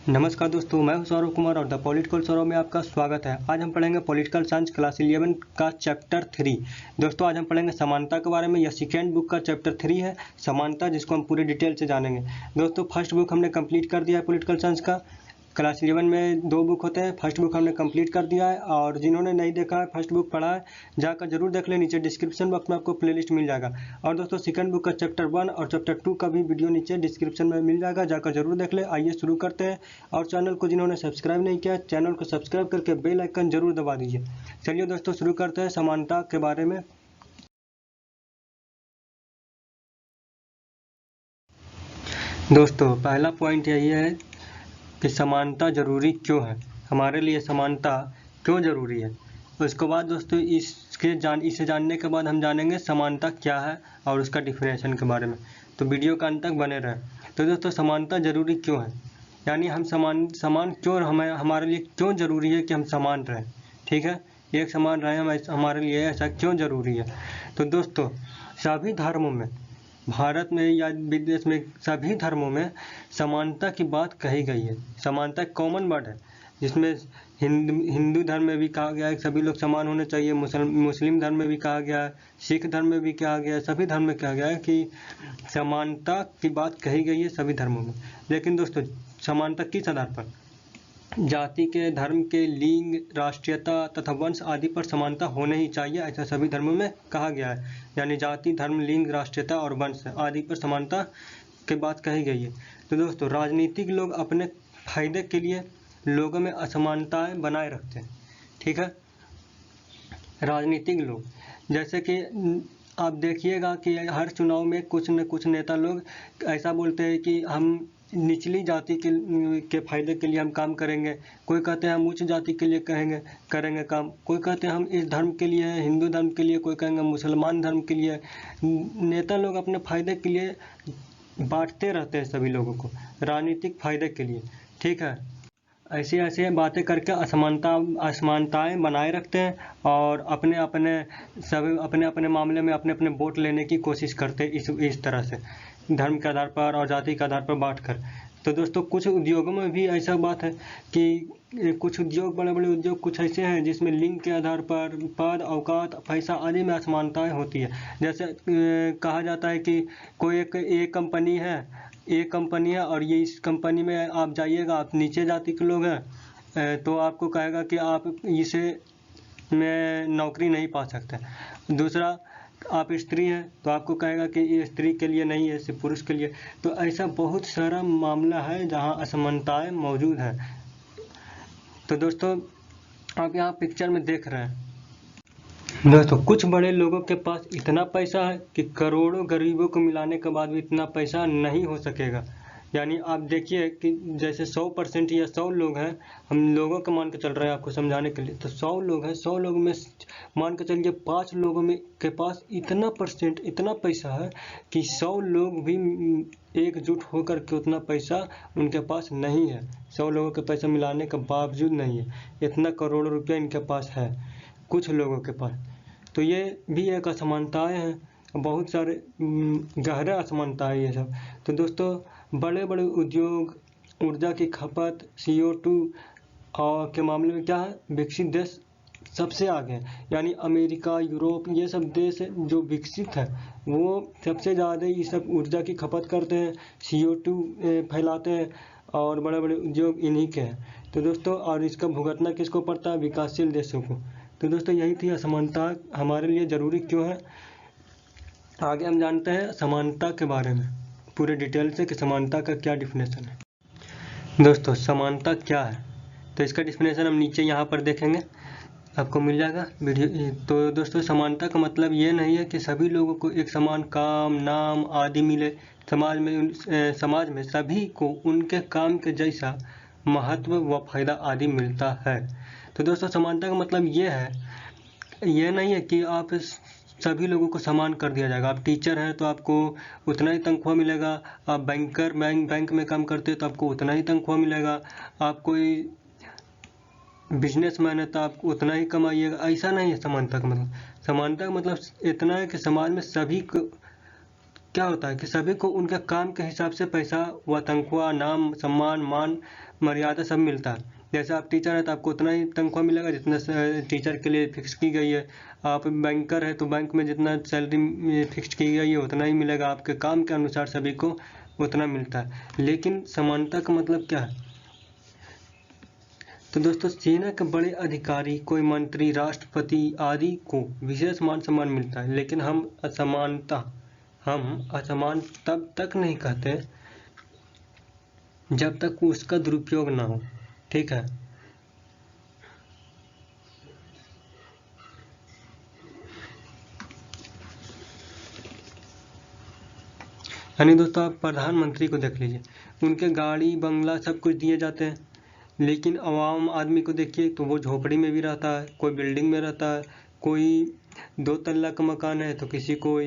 नमस्कार दोस्तों, मैं हूं सौरभ कुमार और द पॉलिटिकल सौरभ में आपका स्वागत है। आज हम पढ़ेंगे पॉलिटिकल साइंस क्लास 11 का चैप्टर 3। दोस्तों आज हम पढ़ेंगे समानता के बारे में। यह सेकेंड बुक का चैप्टर 3 है, समानता, जिसको हम पूरे डिटेल से जानेंगे। दोस्तों फर्स्ट बुक हमने कंप्लीट कर दिया है पॉलिटिकल साइंस का। क्लास 11 में 2 बुक होते हैं, फर्स्ट बुक हमने कंप्लीट कर दिया है। और जिन्होंने नहीं देखा है, फर्स्ट बुक पढ़ा है, जाकर जरूर देख लें। नीचे डिस्क्रिप्शन बॉक्स में आपको प्लेलिस्ट मिल जाएगा। और दोस्तों सेकंड बुक का चैप्टर 1 और चैप्टर 2 का भी वीडियो नीचे डिस्क्रिप्शन में मिल जाएगा, जाकर जरूर देख लें। आइए शुरू करते हैं। और चैनल को जिन्होंने सब्सक्राइब नहीं किया, चैनल को सब्सक्राइब करके बेल आइकन जरूर दबा दीजिए। चलिए दोस्तों शुरू करते हैं समानता के बारे में। दोस्तों पहला पॉइंट यही है कि समानता जरूरी क्यों है, हमारे लिए समानता क्यों जरूरी है। उसके बाद दोस्तों इसे जानने के बाद हम जानेंगे समानता क्या है और उसका डिफिनेशन के बारे में। तो वीडियो का अंत तक बने रहें। तो दोस्तों समानता जरूरी क्यों है, यानी हम समान क्यों, हमारे लिए क्यों जरूरी है कि हम समान रहें। ठीक है, एक समान रहें हमारे लिए ऐसा क्यों जरूरी है। तो दोस्तों सभी धर्मों में, भारत में या विदेश में, सभी धर्मों में समानता की बात कही गई है। समानता एक कॉमन वर्ड है, जिसमें हिंदू धर्म में भी कहा गया है कि सभी लोग समान होने चाहिए। मुस्लिम धर्म में भी कहा गया है, सिख धर्म में भी कहा गया है, सभी धर्म में कहा गया है कि समानता की बात कही गई है सभी धर्मों में। लेकिन दोस्तों समानता किस आधार पर? जाति के, धर्म के, लिंग, राष्ट्रीयता तथा वंश आदि पर समानता होने ही चाहिए, ऐसा सभी धर्मों में कहा गया है। यानी जाति, धर्म, लिंग, राष्ट्रीयता और वंश आदि पर समानता की बात कही गई है। तो दोस्तों राजनीतिक लोग अपने फायदे के लिए लोगों में असमानताएं बनाए रखते हैं। ठीक है, राजनीतिक लोग, जैसे कि आप देखिएगा कि हर चुनाव में कुछ न कुछ नेता लोग ऐसा बोलते हैं कि हम निचली जाति के फायदे के लिए हम काम करेंगे। कोई कहते हैं हम उच्च जाति के लिए करेंगे काम। कोई कहते हैं हम इस धर्म के लिए, हिंदू धर्म के लिए, कोई कहेंगे मुसलमान धर्म के लिए। नेता लोग अपने फायदे के लिए बांटते रहते हैं सभी लोगों को, राजनीतिक फायदे के लिए। ठीक है, ऐसी ऐसी बातें करके असमानताएं बनाए रखते हैं और अपने अपने मामले में अपने अपने वोट लेने की कोशिश करते हैं इस तरह से, धर्म के आधार पर और जाति के आधार पर बांटकर। तो दोस्तों कुछ उद्योगों में भी ऐसा बात है कि कुछ उद्योग, बड़े बड़े उद्योग कुछ ऐसे हैं जिसमें लिंग के आधार पर पद, औकात, पैसा आदि में असमानताएं होती है। जैसे कहा जाता है कि कोई एक कंपनी है और ये इस कंपनी में आप जाइएगा, आप नीचे जाति के लोग हैं, तो आपको कहेगा कि आप इसे में नौकरी नहीं पा सकते। दूसरा, आप स्त्री हैं तो आपको कहेगा कि ये स्त्री के लिए नहीं है, सिर्फ पुरुष के लिए। तो ऐसा बहुत सारा मामला है जहां असमानताएं मौजूद है। तो दोस्तों आप यहाँ पिक्चर में देख रहे हैं, दोस्तों कुछ बड़े लोगों के पास इतना पैसा है कि करोड़ों गरीबों को मिलाने के बाद भी इतना पैसा नहीं हो सकेगा। यानी आप देखिए कि जैसे 100% या 100 लोग हैं, हम लोगों का मान के चल रहे हैं आपको समझाने के लिए। तो 100 लोग हैं, 100 लोगों में मान के चलिए 5 लोगों में के पास इतना परसेंट, इतना पैसा है कि 100 लोग भी एकजुट होकर के उतना पैसा उनके पास नहीं है। 100 लोगों के पैसा मिलाने के बावजूद नहीं है, इतना करोड़ों रुपया इनके पास है कुछ लोगों के पास। तो ये भी एक असमानताएं हैं, बहुत सारे गहरे असमानताएं ये सब। तो दोस्तों बड़े बड़े उद्योग, ऊर्जा की खपत, CO2 और के मामले में क्या है, विकसित देश सबसे आगे हैं। यानी अमेरिका, यूरोप, ये सब देश जो विकसित है वो सबसे ज़्यादा ये सब ऊर्जा की खपत करते हैं, CO2 फैलाते हैं और बड़े बड़े उद्योग इन्हीं के हैं। तो दोस्तों और इसका भुगतना किसको पड़ता है? विकासशील देशों को। तो दोस्तों यही थी असमानता हमारे लिए ज़रूरी क्यों है। आगे हम जानते हैं समानता के बारे में पूरे डिटेल से कि समानता का क्या डिफिनेशन है। दोस्तों समानता क्या है, तो इसका डिफिनेशन हम नीचे यहाँ पर देखेंगे, आपको मिल जाएगा वीडियो। तो दोस्तों समानता का मतलब ये नहीं है कि सभी लोगों को एक समान काम, नाम आदि मिले। समाज में सभी को उनके काम के जैसा महत्व व फायदा आदि मिलता है। तो दोस्तों समानता का मतलब ये नहीं है कि आप सभी लोगों को समान कर दिया जाएगा। आप टीचर हैं तो आपको उतना ही तनख्वाह मिलेगा, आप बैंक में काम करते हैं तो आपको उतना ही तनख्वाह मिलेगा, आप कोई बिजनेसमैन है तो आप उतना ही कमाइएगा। ऐसा नहीं है समानता का मतलब। समानता का मतलब इतना है कि समाज में सभी को क्या होता है कि सभी को उनके काम के हिसाब से पैसा व तनख्वाह, नाम, सम्मान, मान मर्यादा सब मिलता है। जैसे आप टीचर हैं तो आपको उतना ही तनख्वाह मिलेगा जितना टीचर के लिए फिक्स की गई है। आप बैंकर है तो बैंक में जितना सैलरी फिक्स की गई है उतना ही मिलेगा, आपके काम के अनुसार सभी को उतना मिलता है। लेकिन समानता का मतलब क्या है? तो दोस्तों, सेना के बड़े अधिकारी, कोई मंत्री, राष्ट्रपति आदि को विशेष मान सम्मान मिलता है, लेकिन हम असमान तब तक नहीं कहते जब तक उसका दुरुपयोग ना हो। ठीक है। यानी दोस्तों, आप प्रधानमंत्री को देख लीजिए, उनके गाड़ी बंगला सब कुछ दिए जाते हैं, लेकिन आवाम आदमी को देखिए तो वो झोपड़ी में भी रहता है, कोई बिल्डिंग में रहता है, कोई 2 तल्ला का मकान है तो किसी को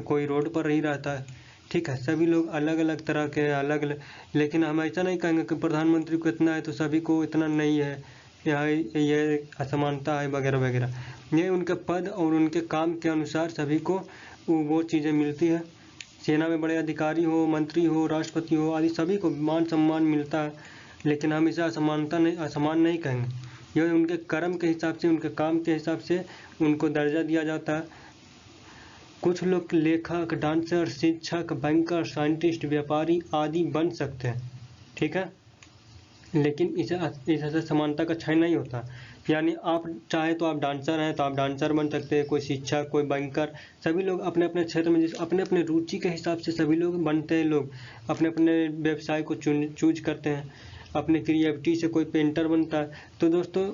कोई रोड पर ही रहता है। ठीक है, सभी लोग अलग अलग तरह के अलग अलग, लेकिन हम ऐसा नहीं कहेंगे कि प्रधानमंत्री को इतना है तो सभी को इतना नहीं है, यहाँ ये असमानता है वगैरह वगैरह। ये उनके पद और उनके काम के अनुसार सभी को वो चीज़ें मिलती है। सेना में बड़े अधिकारी हो, मंत्री हो, राष्ट्रपति हो आदि सभी को मान सम्मान मिलता है, लेकिन हम इसे असमान नहीं कहेंगे। यह उनके कर्म के हिसाब से, उनके काम के हिसाब से उनको दर्जा दिया जाता है। कुछ लोग लेखक, डांसर, शिक्षक, बैंकर, साइंटिस्ट, व्यापारी आदि बन सकते हैं। ठीक है, लेकिन इसे समानता का क्षय नहीं होता। यानी आप चाहे तो आप डांसर हैं तो आप डांसर बन सकते हैं, कोई शिक्षक, कोई बैंकर, सभी लोग अपने अपने क्षेत्र में अपने अपने रुचि के हिसाब से सभी लोग बनते हैं। लोग अपने अपने व्यवसाय को चूज करते हैं, अपने क्रिएटिविटी से कोई पेंटर बनता है। तो दोस्तों,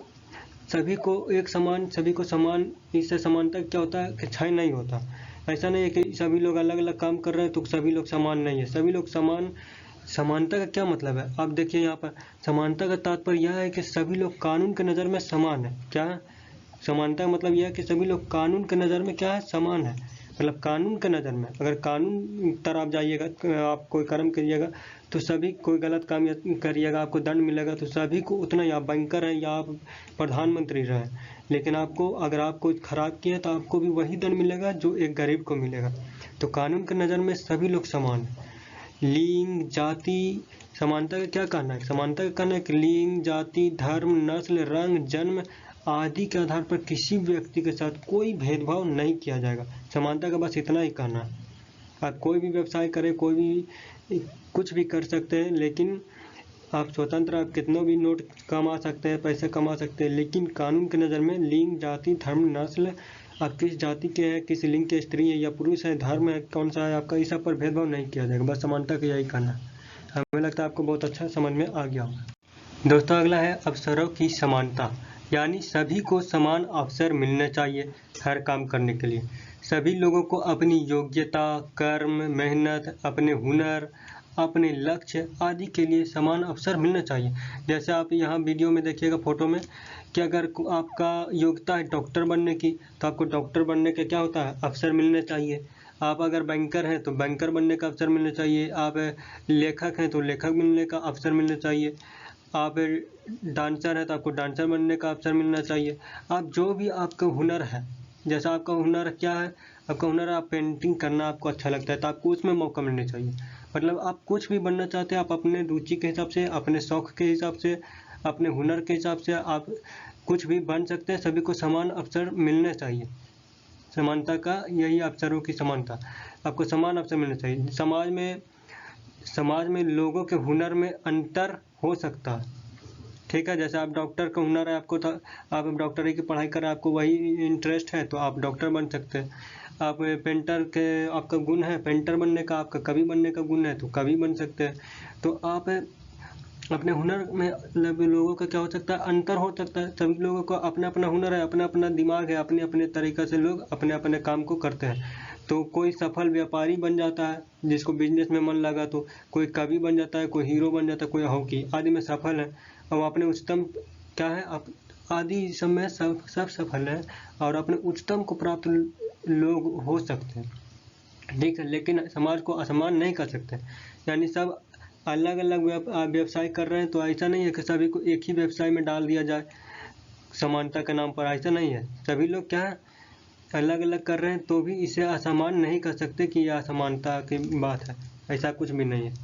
सभी को एक समान, सभी को समान, इससे समानता क्या होता है कि क्षय नहीं होता। ऐसा नहीं है कि सभी लोग अलग अलग काम कर रहे हैं तो सभी लोग समान नहीं है, सभी लोग समान। समानता का क्या मतलब है? आप देखिए यहाँ पर, समानता का तात्पर्य यह है कि सभी लोग कानून के नज़र में समान है। क्या है समानता का मतलब? यह है कि सभी लोग कानून के नज़र में क्या है, समान है। मतलब कानून के नज़र में, अगर कानून तर आप जाइएगा, आप कोई कर्म करिएगा तो सभी, कोई गलत काम करिएगा आपको दंड मिलेगा तो सभी को उतना ही, आप बैंकर हैं या आप प्रधानमंत्री रहे, लेकिन आपको, अगर आप कोई खराब किया तो आपको भी वही दंड मिलेगा जो एक गरीब को मिलेगा। तो कानून के नज़र में सभी लोग समान हैं। लिंग, जाति, समानता का क्या कहना है? समानता का कहना है कि लिंग, जाति, धर्म, नस्ल, रंग, जन्म आदि के आधार पर किसी व्यक्ति के साथ कोई भेदभाव नहीं किया जाएगा। समानता का बस इतना ही कहना है। आप कोई भी व्यवसाय करें, कोई भी कुछ भी कर सकते हैं, लेकिन आप स्वतंत्र, आप कितनों भी नोट कमा सकते हैं, पैसे कमा सकते हैं, लेकिन कानून की नज़र में लिंग, जाति, धर्म, नस्ल, आप किस जाति के हैं, किस लिंग के स्त्री है या पुरुष है, धर्म है कौन सा है आपका, इस सब पर भेदभाव नहीं किया जाएगा। बस समानता का यही कहना है। हमें लगता है आपको बहुत अच्छा समझ में आ गया होगा। दोस्तों, अगला है अवसरों की समानता। यानी सभी को समान अवसर मिलने चाहिए हर काम करने के लिए। सभी लोगों को अपनी योग्यता, कर्म, मेहनत, अपने हुनर, अपने लक्ष्य आदि के लिए समान अवसर मिलना चाहिए। जैसे आप यहाँ वीडियो में देखिएगा, फोटो में, कि अगर आपका योग्यता है डॉक्टर बनने की तो आपको डॉक्टर बनने के क्या होता है, अवसर मिलने चाहिए। आप अगर बैंकर हैं तो बैंकर बनने का अवसर मिलना चाहिए। आप लेखक हैं तो लेखक बनने का अवसर मिलना चाहिए। आप डांसर है तो आपको डांसर बनने का अवसर मिलना चाहिए। आप जो भी आपका हुनर है, जैसा आपका हुनर क्या है, आपका हुनर आप पेंटिंग करना आपको अच्छा लगता है तो आपको उसमें मौका मिलना चाहिए। मतलब आप कुछ भी बनना चाहते हैं, आप अपने रुचि के हिसाब से, अपने शौक के हिसाब से, अपने हुनर के हिसाब से आप कुछ भी बन सकते हैं। सभी को समान अवसर मिलने चाहिए। समानता का यही अवसरों की समानता, आपको समान अवसर मिलना चाहिए। समाज में लोगों के हुनर में अंतर हो सकता है। ठीक है, जैसे आप डॉक्टर का हुनर है, आपको तो आप डॉक्टरी की पढ़ाई कर, आपको वही इंटरेस्ट है तो आप डॉक्टर बन सकते हैं। आप पेंटर के, आपका गुण है पेंटर बनने का, आपका कवि बनने का गुण है तो कवि बन सकते हैं। तो आप अपने हुनर में, मतलब लोगों का क्या हो सकता है, अंतर हो सकता है। सभी लोगों को अपना अपना हुनर है, अपना अपना दिमाग है, अपने अपने तरीक़े से लोग अपने अपने काम को करते हैं। तो कोई सफल व्यापारी बन जाता है जिसको बिजनेस में मन लगा, तो कोई कवि बन जाता है, कोई हीरो बन जाता है, कोई हॉकी आदि में सफल है और अपने उच्चतम क्या है, आदि सब में सब सफल है और अपने उच्चतम को प्राप्त लोग हो सकते हैं। ठीक है, लेकिन समाज को असमान नहीं कर सकते। यानी सब अलग अलग व्यवसाय कर रहे हैं तो ऐसा नहीं है कि सभी को एक ही व्यवसाय में डाल दिया जाए समानता के नाम पर। ऐसा नहीं है, सभी लोग क्या है, अलग अलग कर रहे हैं तो भी इसे असमान नहीं कर सकते कि यह असमानता की बात है। ऐसा कुछ भी नहीं है।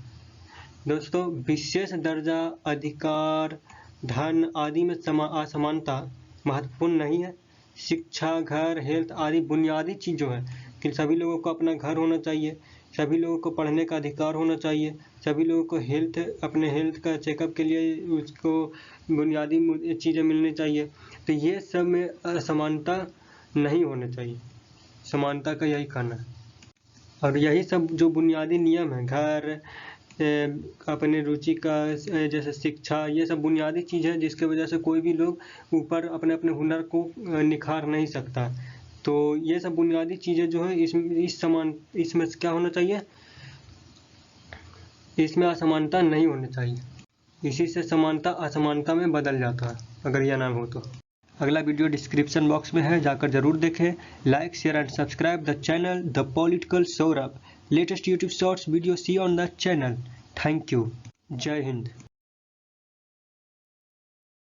दोस्तों, विशेष दर्जा, अधिकार, धन आदि में असमानता महत्वपूर्ण नहीं है। शिक्षा, घर, हेल्थ आदि बुनियादी चीज़ हैं कि सभी लोगों को अपना घर होना चाहिए, सभी लोगों को पढ़ने का अधिकार होना चाहिए, सभी लोगों को अपने हेल्थ का चेकअप के लिए उसको बुनियादी चीज़ें मिलनी चाहिए। तो ये सब में असमानता नहीं होना चाहिए, समानता का यही कहना है। और यही सब जो बुनियादी नियम है, घर, अपने रुचि का, जैसे शिक्षा, ये सब बुनियादी चीज़ है जिसके वजह से कोई भी लोग ऊपर अपने अपने हुनर को निखार नहीं सकता। तो ये सब बुनियादी चीज़ें जो है इसमें क्या होना चाहिए, इसमें असमानता नहीं होनी चाहिए। इसी से समानता असमानता में बदल जाता है अगर यह ना हो तो। अगला वीडियो डिस्क्रिप्शन बॉक्स में है, जाकर जरूर देखें। Like, share and subscribe the channel the political Saurabh. Latest YouTube shorts video see on the channel. Thank you. जय हिंद।